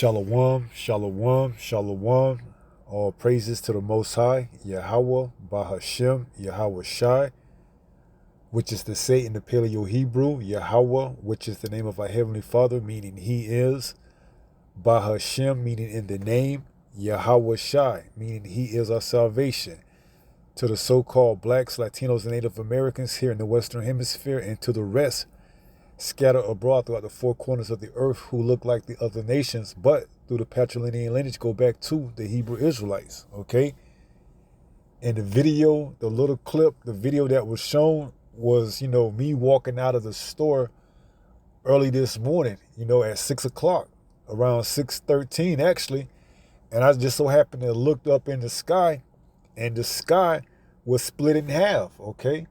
Shalom, shalom, shalom. All praises to the Most High, Yahweh, Bahashem, Yahweh Shai, which is to say in the Paleo Hebrew, Yahweh, which is the name of our Heavenly Father, meaning He is, Bahashem, meaning in the name, Yahweh Shai, meaning He is our salvation. To the so-called blacks, Latinos, and Native Americans here in the Western Hemisphere, and to the rest scattered abroad throughout the four corners of the earth who look like the other nations, but through the patrilineal lineage go back to the Hebrew Israelites, okay? And the video, the little clip, the video that was shown was, me walking out of the store early this morning, at 6 o'clock, around 6:13 actually, and I just so happened to look up in the sky, and the sky was split in half, okay?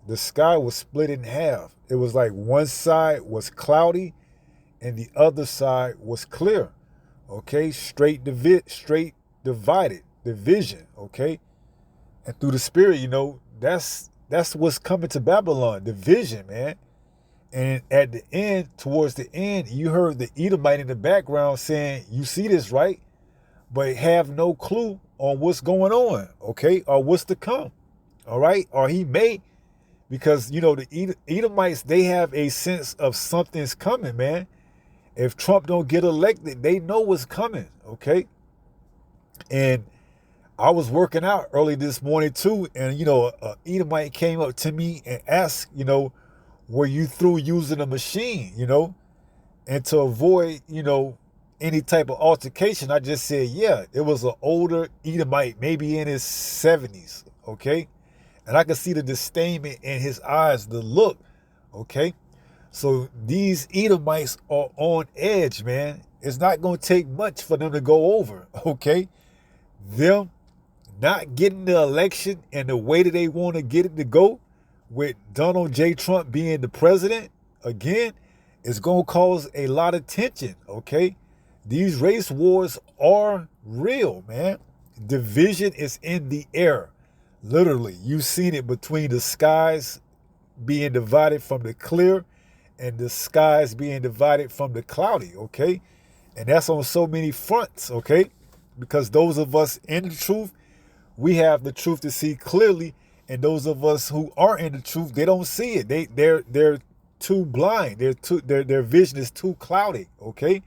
The sky was split in half. It was like one side was cloudy and the other side was clear, okay? Straight divided, division, okay? And through the spirit, that's what's coming to Babylon, division, man. And at the end, towards the end, you heard the Edomite in the background saying, you see this, right? But have no clue on what's going on, okay? Or what's to come, all right? Or he may, because, the Edomites, they have a sense of something's coming, man. If Trump don't get elected, they know what's coming, okay? And I was working out early this morning too, and, a Edomite came up to me and asked, were you through using a machine, And to avoid, any type of altercation, I just said, yeah, it was an older Edomite, maybe in his 70s, okay? And I could see the disdain in his eyes, the look, okay? So these Edomites are on edge, man. It's not going to take much for them to go over, okay? Them not getting the election and the way that they want to get it to go, with Donald J. Trump being the president, again, it's going to cause a lot of tension, okay? These race wars are real, man. Division is in the air. Literally, you've seen it between the skies being divided from the clear and the skies being divided from the cloudy, okay? And that's on so many fronts, okay? Because those of us in the truth, we have the truth to see clearly, and those of us who are in the truth, they don't see it. They're too blind. Their vision is too cloudy, okay?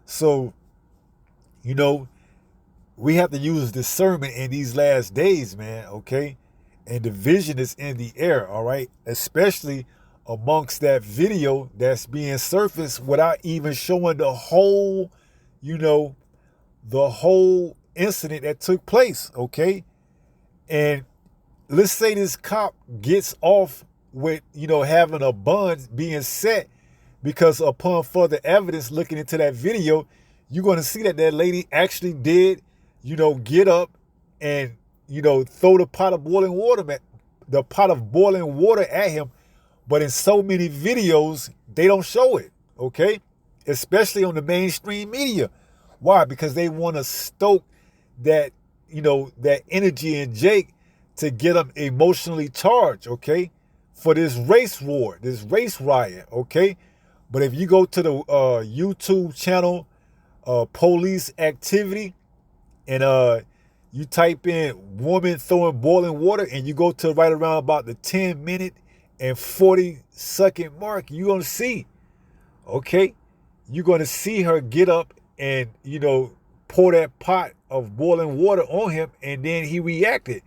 So, we have to use discernment in these last days, man, okay? And the vision is in the air, all right? Especially amongst that video that's being surfaced without even showing the whole, the whole incident that took place, okay? And let's say this cop gets off with, having a bond being set, because upon further evidence looking into that video, you're going to see that that lady actually did, get up and, throw the pot of boiling water at him. But in so many videos, they don't show it, okay? Especially on the mainstream media. Why? Because they want to stoke that, that energy in Jake to get him emotionally charged, okay? For this race war, this race riot, okay? But if you go to the YouTube channel, police activity, and you type in woman throwing boiling water, and you go to right around about the 10-minute and 40-second mark, you're going to see, okay? You're going to see her get up and, pour that pot of boiling water on him, and then he reacted,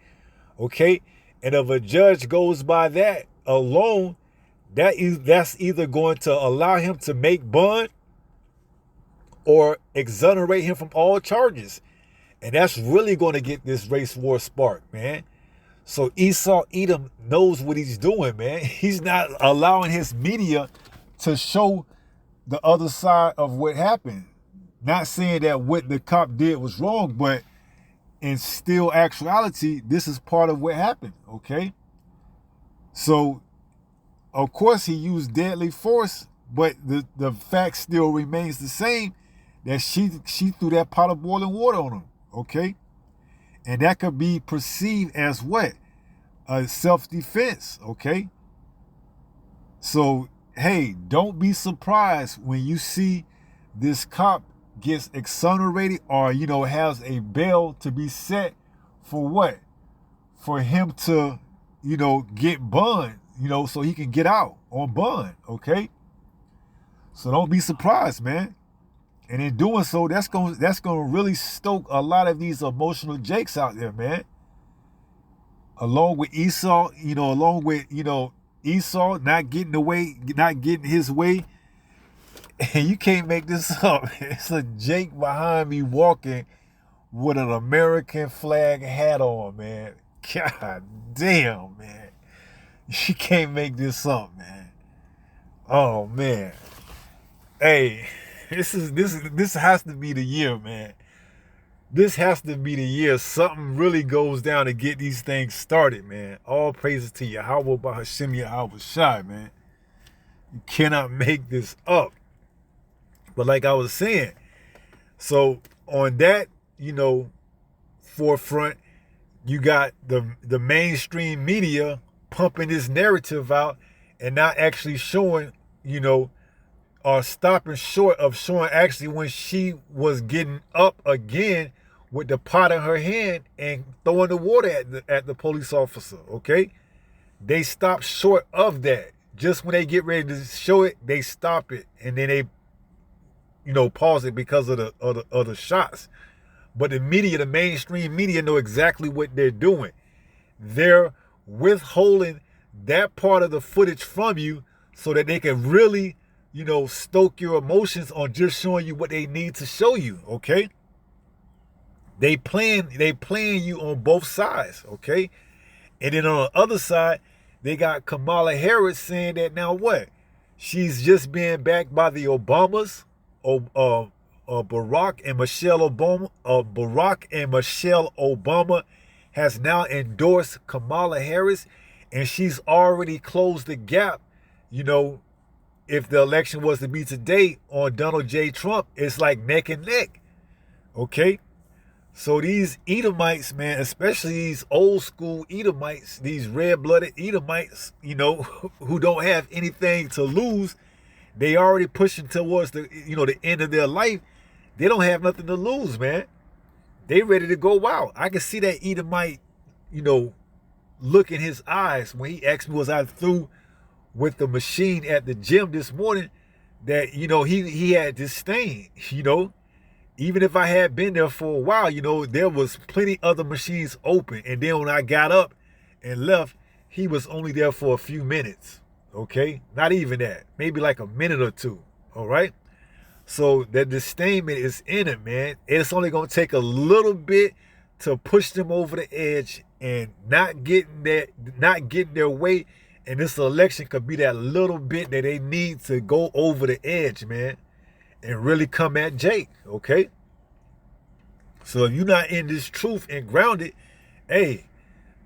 okay? And if a judge goes by that alone, that's either going to allow him to make bond or exonerate him from all charges. And that's really going to get this race war sparked, man. So Esau Edom knows what he's doing, man. He's not allowing his media to show the other side of what happened. Not saying that what the cop did was wrong, but in still actuality, this is part of what happened, okay? So, of course, he used deadly force, but the fact still remains the same, that she threw that pot of boiling water on him, okay? And that could be perceived as what? A self-defense, okay? So, hey, don't be surprised when you see this cop gets exonerated or, has a bail to be set for what? For him to, get bond, so he can get out on bond, okay? So don't be surprised, man. And in doing so, that's gonna really stoke a lot of these emotional jakes out there, man. Along with Esau, Esau not getting his way. And you can't make this up. It's a Jake behind me walking with an American flag hat on, man. God damn, man. You can't make this up, man. Oh, man. Hey, this has to be the year, man. This has to be the year something really goes down to get these things started, man. All praises to Yahweh Bahashem Yahweh Shai, man. You cannot make this up. But like I was saying, so on that, forefront, you got the mainstream media pumping this narrative out and not actually showing, or stopping short of showing actually when she was getting up again with the pot in her hand and throwing the water at the police officer, okay? They stop short of that. Just when they get ready to show it, they stop it, and then they pause it because of the shots. But the media, the mainstream media, know exactly what they're doing. They're withholding that part of the footage from you so that they can really, stoke your emotions on just showing you what they need to show you, okay? They playing you on both sides, okay? And then on the other side, they got Kamala Harris saying that now what? She's just being backed by the Obamas, Barack and Michelle Obama has now endorsed Kamala Harris, and she's already closed the gap. If the election was to be today on Donald J. Trump, it's like neck and neck. Okay? So these Edomites, man, especially these old school Edomites, these red-blooded Edomites, who don't have anything to lose, they already pushing towards the end of their life. They don't have nothing to lose, man. They ready to go out. I can see that Edomite, look in his eyes when he asked me was I through with the machine at the gym this morning, that, he had disdain, Even if I had been there for a while, there was plenty other machines open. And then when I got up and left, he was only there for a few minutes. Okay? Not even that. Maybe like a minute or two. All right? So that disdainment is in it, man. It's only going to take a little bit to push them over the edge and not getting their way. And this election could be that little bit that they need to go over the edge, man, and really come at Jake, okay? So if you're not in this truth and grounded, hey,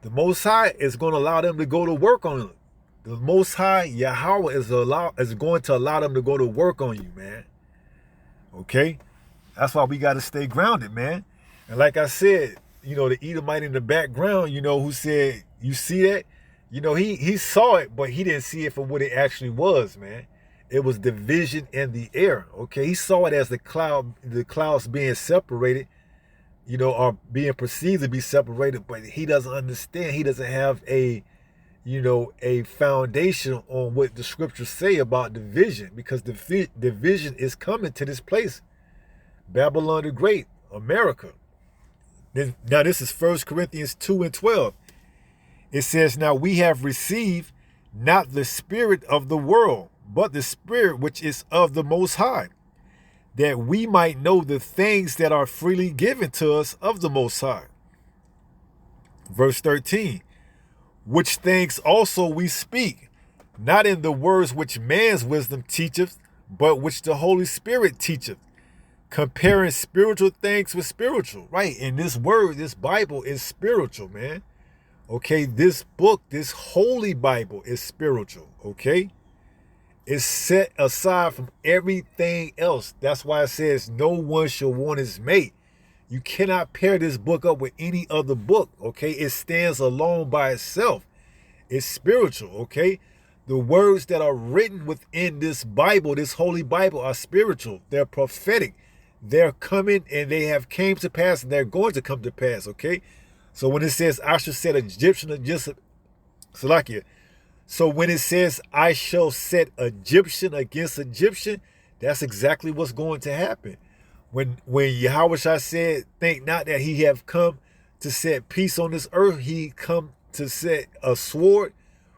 the Most High is going to allow them to go to work on it. The Most High, Yahweh, is going to allow them to go to work on you, man. Okay? That's why we got to stay grounded, man. And like I said, the Edomite in the background, who said, you see that? He saw it, but he didn't see it for what it actually was, man. It was division in the air, okay? He saw it as the clouds being separated, or being perceived to be separated, but he doesn't understand. He doesn't have a foundation on what the scriptures say about division, because division is coming to this place, Babylon the Great, America. Now this is 1 Corinthians 2:12. It says, now we have received not the spirit of the world, but the Spirit which is of the Most High, that we might know the things that are freely given to us of the Most High. Verse 13, which things also we speak, not in the words which man's wisdom teacheth, but which the Holy Spirit teacheth, comparing spiritual things with spiritual. Right, and this word, this Bible is spiritual, man. Okay, this book, this holy Bible is spiritual, okay? It's set aside from everything else. That's why it says no one shall want his mate. You cannot pair this book up with any other book, okay? It stands alone by itself. It's spiritual, okay? The words that are written within this Bible, this holy Bible, are spiritual. They're prophetic. they're coming and they have came to pass and they're going to come to pass, okay? So when it says, I shall set Egyptian against Salakia. So when it says, I shall set Egyptian against Egyptian, that's exactly what's going to happen. When Yahushua said, think not that he have come to set peace on this earth, he come to set a sword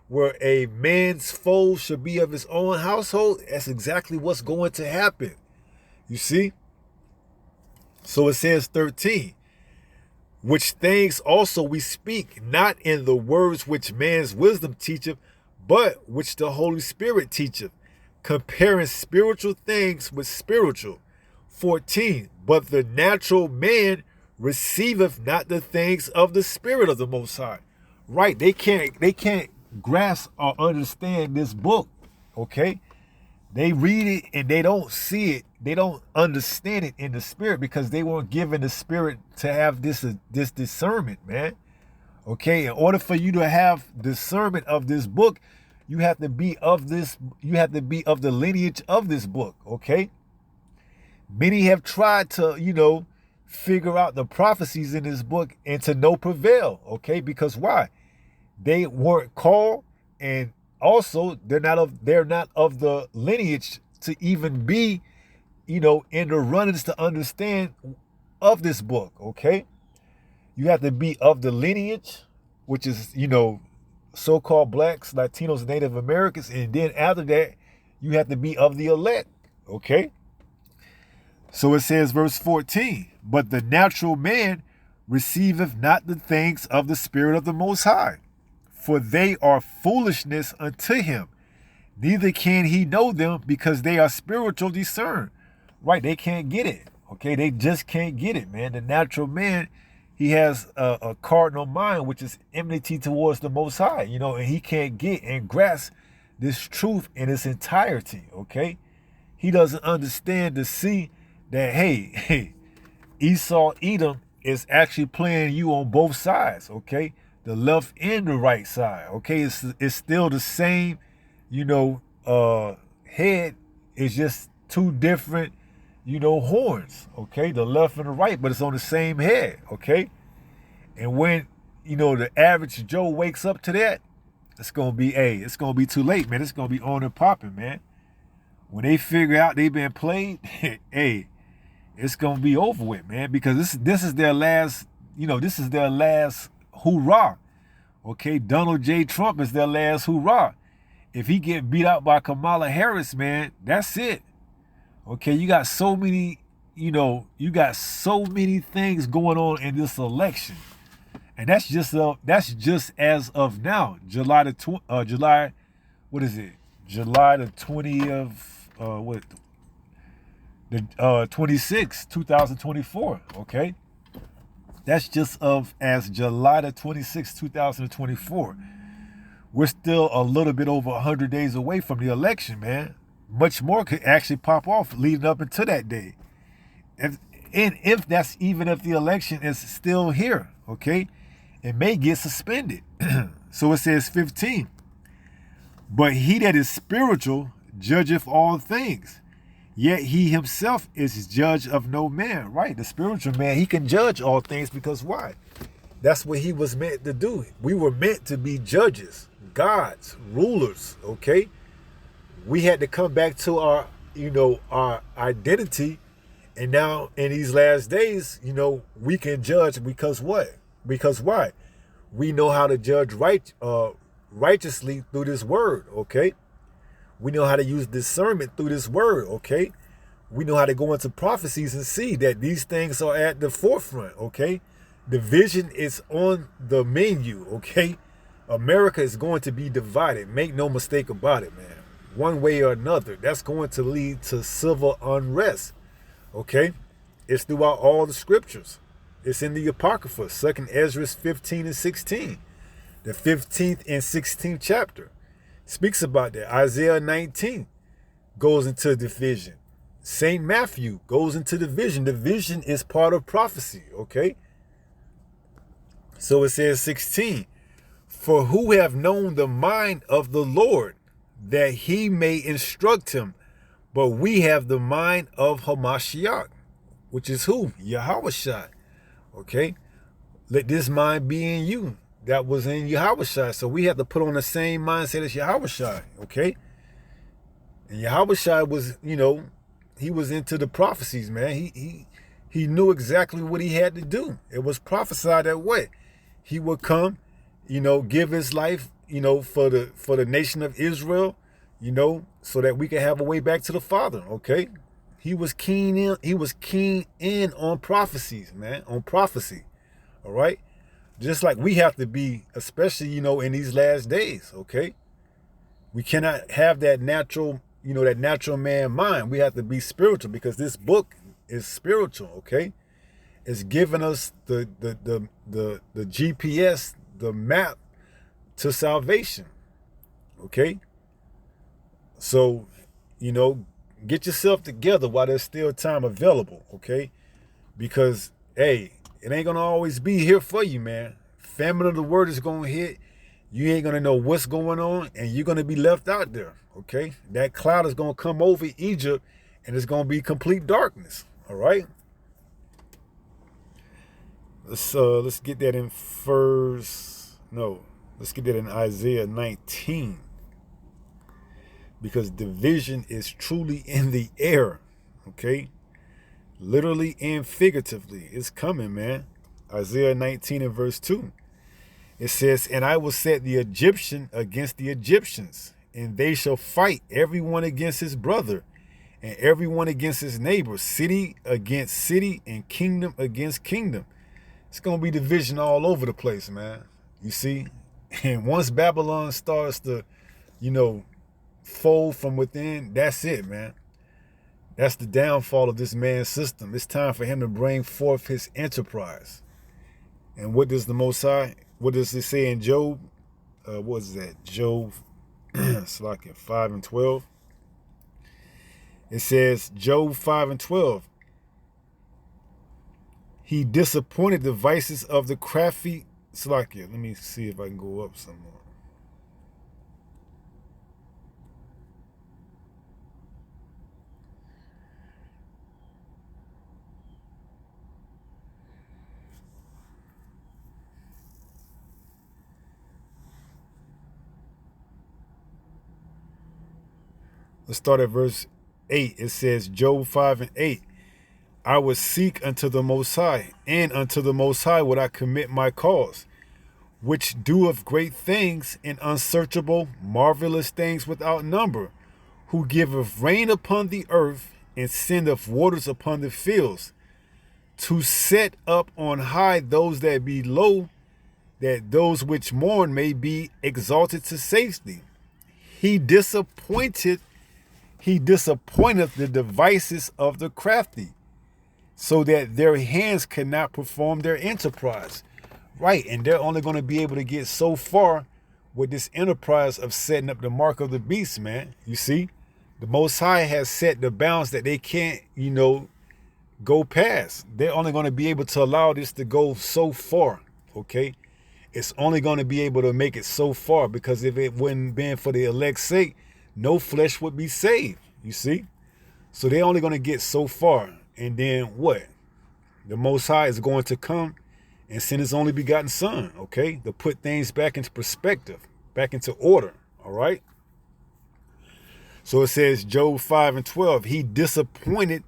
where a man's foe should be of his own household. That's exactly what's going to happen. You see? So it says 13, which things also we speak, not in the words which man's wisdom teacheth, but which the Holy Spirit teacheth, comparing spiritual things with spiritual. 14, but the natural man receiveth not the things of the Spirit of the Most High. Right, they can't grasp or understand this book, okay? They read it and they don't see it. They don't understand it in the spirit because they weren't given the spirit to have this discernment, man. Okay, in order for you to have discernment of this book, you have to be of this. You have to be of the lineage of this book. Okay. Many have tried to, figure out the prophecies in this book and to no prevail. Okay, because why? They weren't called, and also they're not of the lineage to even be, in the runnings to understand of this book. Okay, you have to be of the lineage, which is so-called blacks, Latinos, Native Americans, and then after that you have to be of the elect. Okay, so it says verse 14, but the natural man receiveth not the things of the Spirit of the Most High, for they are foolishness unto him. Neither can he know them, because they are spiritual discerned. Right, they can't get it. Okay, they just can't get it, man. The natural man, he has a cardinal mind, which is enmity towards the Most High, and he can't get and grasp this truth in its entirety, okay? He doesn't understand to see that, hey, Esau, Edom is actually playing you on both sides, okay? The left and the right side, okay? It's still the same, head. It's just two different, horns, okay? The left and the right, but it's on the same head, okay? And when, the average Joe wakes up to that, it's going to be too late, man. It's going to be on and popping, man. When they figure out they've been played, hey, it's going to be over with, man, because this is their last, this is their last hoorah, okay? Donald J. Trump is their last hoorah. If he get beat out by Kamala Harris, man, that's it. Okay, you got so many, things going on in this election. And that's just as of now, July the 20th, 26th, 2024, okay? That's just as July the 26th, 2024. We're still a little bit over 100 days away from the election, man. Much more could actually pop off leading up into that day. If the election is still here, okay, it may get suspended. So it says 15. But he that is spiritual judgeth all things, yet he himself is judge of no man. Right, the spiritual man, he can judge all things because why? That's what he was meant to do. We were meant to be judges, gods, rulers, okay? We had to come back to our identity. And now in these last days, we can judge because what? Because why? We know how to judge righteously through this word, okay? We know how to use discernment through this word, okay? We know how to go into prophecies and see that these things are at the forefront, okay? The vision is on the menu, okay? America is going to be divided. Make no mistake about it, man. One way or another, that's going to lead to civil unrest, okay? It's throughout all the scriptures. It's in the Apocrypha, 2nd Ezra 15 and 16. The 15th and 16th chapter speaks about that. Isaiah 19 goes into division. St. Matthew goes into division. The vision is part of prophecy, okay? So it says 16, for who have known the mind of the Lord, that he may instruct him, but we have the mind of Hamashiach. which is who? Yahushua. Okay? Let this mind be in you that was in Yahushua. So we have to put on the same mindset as Yahushua. Okay? And Yahushua was, he was into the prophecies, man. He knew exactly what he had to do. It was prophesied that way. He would come, give his life, for the nation of Israel, so that we can have a way back to the Father. Okay? He was keen in on prophecies, man, on prophecy. All right? Just like we have to be, especially, in these last days, okay? We cannot have that natural, that natural man mind. We have to be spiritual because this book is spiritual, okay? It's giving us the GPS, the map to salvation, okay? So, get yourself together while there's still time available, okay? Because, hey, it ain't going to always be here for you, man. Famine of the word is going to hit. You ain't going to know what's going on, and you're going to be left out there, okay? That cloud is going to come over Egypt, and it's going to be complete darkness, all right? Let's get that in let's get that in Isaiah 19. Because division is truly in the air, okay? Literally and figuratively. It's coming, man. Isaiah 19 and verse 2. It says, and I will set the Egyptian against the Egyptians, and they shall fight everyone against his brother, and everyone against his neighbor, city against city, and kingdom against kingdom. It's going to be division all over the place, man. You see? And once Babylon starts to, fold from within, that's it, man. That's the downfall of this man's system. It's time for him to bring forth his enterprise. And what does the Most High, what does it say in Job? What is that? Job, it's like in 5 and 12. It says, Job 5 and 12. He disappointed the vices of the crafty. Salakia. Let me see if I can go up some more. Let's start at verse 8. It says, Job 5 and 8. I would seek unto the Most High, and unto the Most High would I commit my cause, which doeth great things and unsearchable, marvelous things without number, who giveth rain upon the earth, and sendeth waters upon the fields, to set up on high those that be low, that those which mourn may be exalted to safety. He disappointeth the devices of the crafty, so that their hands cannot perform their enterprise. Right, and they're only going to be able to get so far with this enterprise of setting up the mark of the beast, man. You see, the Most High has set the bounds that they can't, go past. They're only going to be able to allow this to go so far, okay? It's only going to be able to make it so far, because if it wouldn't been for the elect's sake, no flesh would be saved, you see? So they're only going to get so far. And then what? The Most High is going to come and send his only begotten Son, okay? To put things back into perspective, back into order, all right? So it says, Job 5 and 12, he disappointed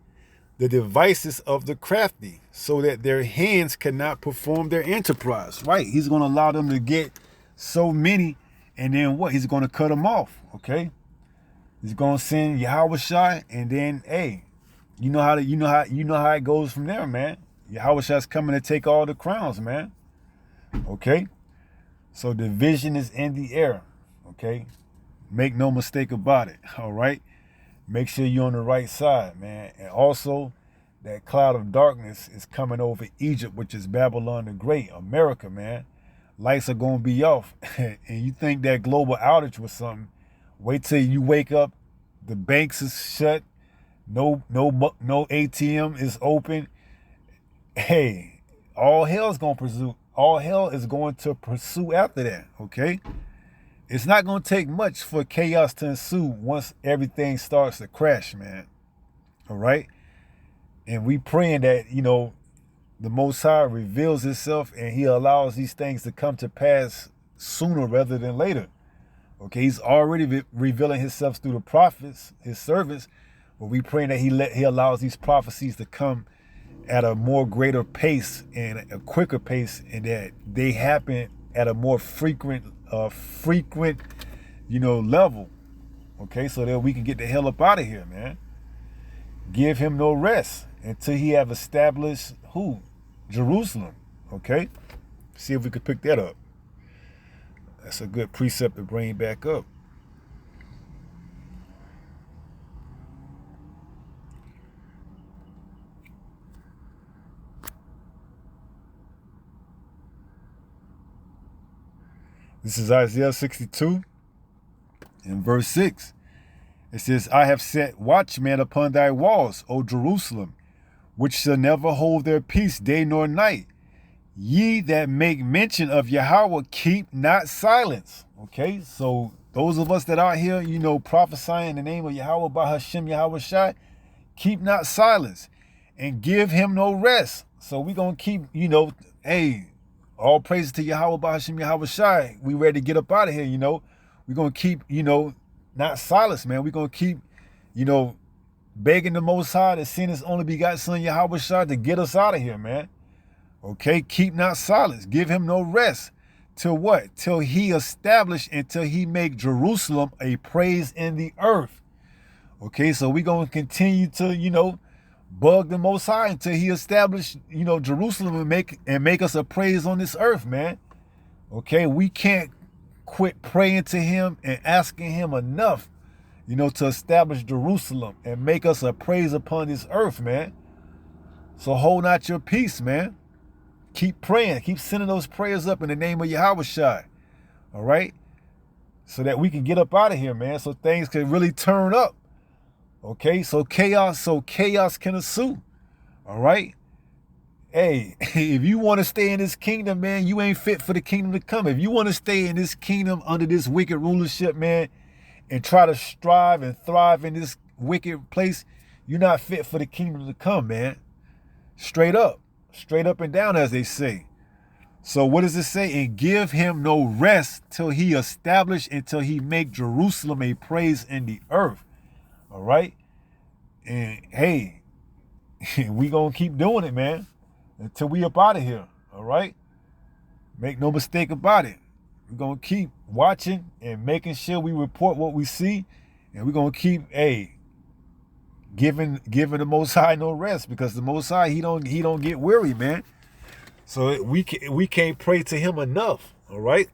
the devices of the crafty, so that their hands cannot perform their enterprise, right? He's going to allow them to get so many, and then what? He's going to cut them off, okay? He's going to send Yahushua, and then, hey, you know how it goes from there, man. Yahushua's coming to take all the crowns, man. Okay? So division is in the air, okay? Make no mistake about it, all right? Make sure you're on the right side, man. And also, that cloud of darkness is coming over Egypt, which is Babylon the Great, America, man. Lights are going to be off. And you think that global outage was something. Wait till you wake up. The banks is shut. No ATM is open. Hey, all hell is going to pursue after that, okay? It's not going to take much for chaos to ensue once everything starts to crash, man. All right? And we praying that, the Most High reveals himself and he allows these things to come to pass sooner rather than later. Okay, he's already revealing himself through the prophets, his servants, but we praying that he allows these prophecies to come at a more greater pace and a quicker pace, and that they happen at a more frequent level. Okay, so that we can get the hell up out of here, man. Give him no rest until he have established who? Jerusalem. Okay? See if we could pick that up. That's a good precept to bring back up. This is Isaiah 62 in verse 6. It says, I have set watchmen upon thy walls, O Jerusalem, which shall never hold their peace day nor night. Ye that make mention of Yahweh, keep not silence. Okay, so those of us that are here, prophesying in the name of Yahweh, Bahashem, Yahweh Shai, keep not silence and give him no rest. So we going to keep, hey, all praises to Yahweh, Bahashem, Yahweh Shai. We ready to get up out of here, We're going to keep, not silence, man. We're going to keep, begging the Most High to send his only begotten son, Yahweh Shai, to get us out of here, man. Okay, keep not silence. Give him no rest. Till what? Till he establish, until he make Jerusalem a praise in the earth. Okay, so we're going to continue to, bug the Most High until he establish, Jerusalem and make us a praise on this earth, man. Okay, we can't quit praying to him and asking him enough, to establish Jerusalem and make us a praise upon this earth, man. So hold not your peace, man. Keep praying. Keep sending those prayers up in the name of Yahweh Shai. All right? So that we can get up out of here, man. So things can really turn up. Okay? So chaos can ensue. All right? Hey, if you want to stay in this kingdom, man, you ain't fit for the kingdom to come. If you want to stay in this kingdom under this wicked rulership, man, and try to strive and thrive in this wicked place, you're not fit for the kingdom to come, man. Straight up and down, as they say. So what does it say? And give him no rest till he establish, until he make Jerusalem a praise in the earth. All right? And hey, we gonna keep doing it, man, until we up out of here. All right? Make no mistake about it. We're gonna keep watching and making sure we report what we see, and we're gonna keep giving the Most High no rest, because the Most High, he don't get weary, man. So we can't pray to him enough. All right.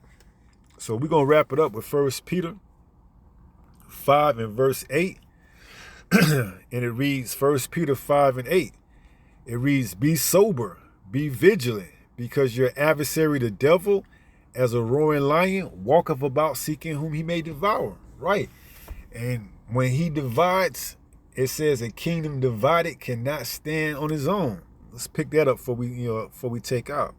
So we're gonna wrap it up with 1 Peter 5 and verse 8, and it reads 1 Peter 5 and 8. It reads, be sober, be vigilant, because your adversary the devil, as a roaring lion, walketh about seeking whom he may devour. Right. And when he divides, it says a kingdom divided cannot stand on its own. Let's pick that up before we take off.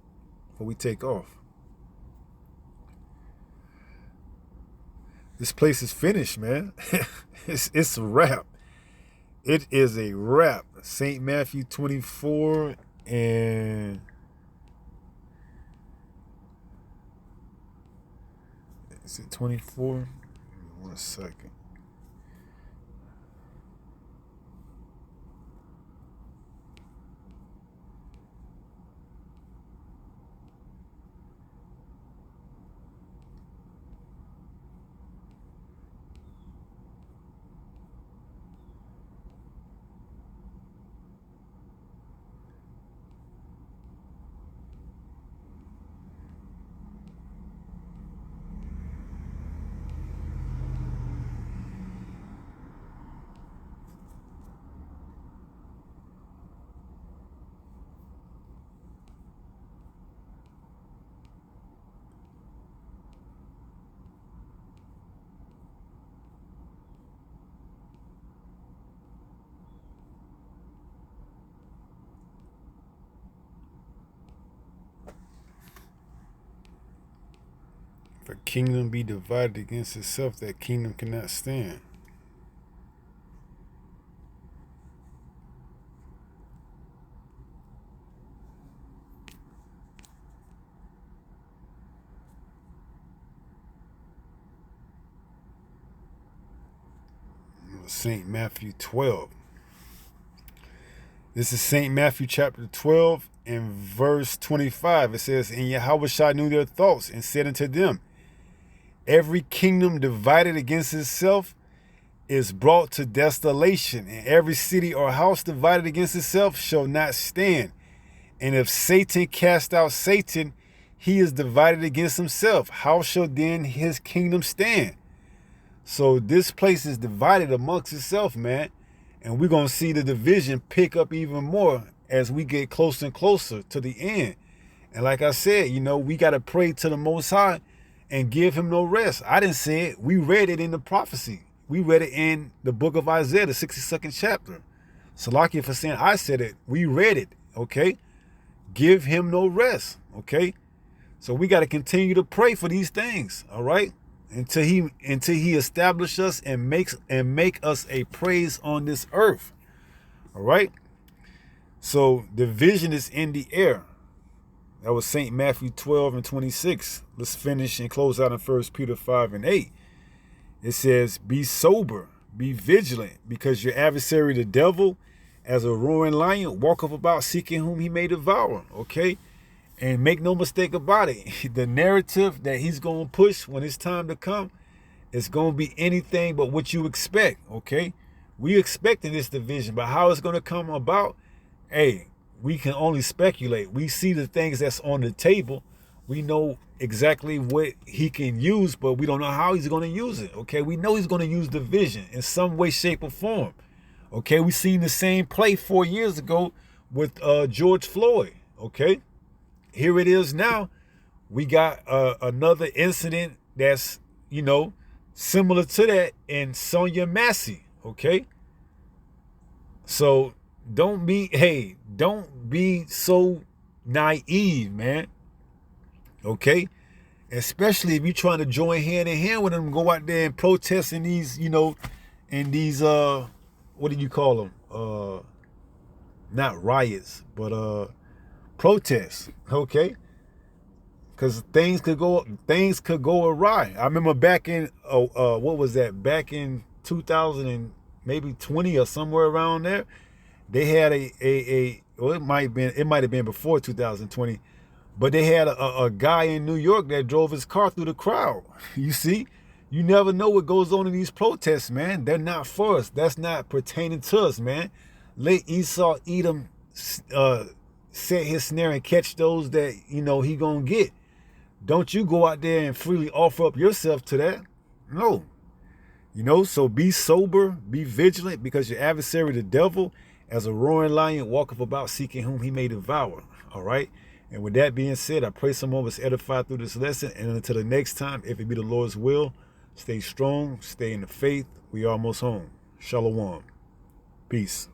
This place is finished, man. It's a wrap. It is a wrap. St. Matthew 24 and is it 24? 1 second. If a kingdom be divided against itself, that kingdom cannot stand. St. Matthew 12. This is St. Matthew chapter 12 and verse 25. It says, And Yahushua knew their thoughts and said unto them, Every kingdom divided against itself is brought to desolation, and every city or house divided against itself shall not stand. And if Satan cast out Satan, he is divided against himself. How shall then his kingdom stand? So this place is divided amongst itself, man. And we're going to see the division pick up even more as we get closer and closer to the end. And like I said, you know, we got to pray to the Most High and give him no rest. I didn't say it. We read it in the prophecy. We read it in the book of Isaiah, the 62nd chapter. Salakia for saying I said it. We read it, okay? Give him no rest, okay? So we got to continue to pray for these things, all right? Until he establish us and make us a praise on this earth, all right? So division is in the air. That was St. Matthew 12 and 26. Let's finish and close out in 1 Peter 5 and 8. It says, Be sober, be vigilant, because your adversary, the devil, as a roaring lion, walketh about seeking whom he may devour, okay? And make no mistake about it, the narrative that he's going to push when it's time to come is going to be anything but what you expect, okay? We expecting this division, but how it's going to come about, hey, we can only speculate. We see the things that's on the table. We know exactly what he can use, but we don't know how he's going to use it, okay? We know he's going to use division in some way, shape, or form, okay? We seen the same play 4 years ago with George Floyd, okay? Here it is now. We got another incident that's, you know, similar to that in Sonia Massey, okay? So don't be so naive, man. Okay? Especially if you're trying to join hand in hand with them, go out there and protest in these, you know, in these what do you call them? Not riots, but protests, okay? Because things could go awry. I remember back in what was that? Back in 2000 and maybe 20 or somewhere around there, they had well, it might have been before 2020, but they had a guy in New York that drove his car through the crowd. You see, you never know what goes on in these protests, man. They're not for us. That's not pertaining to us, man. Let Esau, Edom, set his snare and catch those that, you know, he gonna get. Don't you go out there and freely offer up yourself to that. No. You know, so be sober, be vigilant, because your adversary, the devil, as a roaring lion, walketh about seeking whom he may devour. All right? And with that being said, I pray some of us edified through this lesson. And until the next time, if it be the Lord's will, stay strong, stay in the faith. We almost home. Shalom. Peace.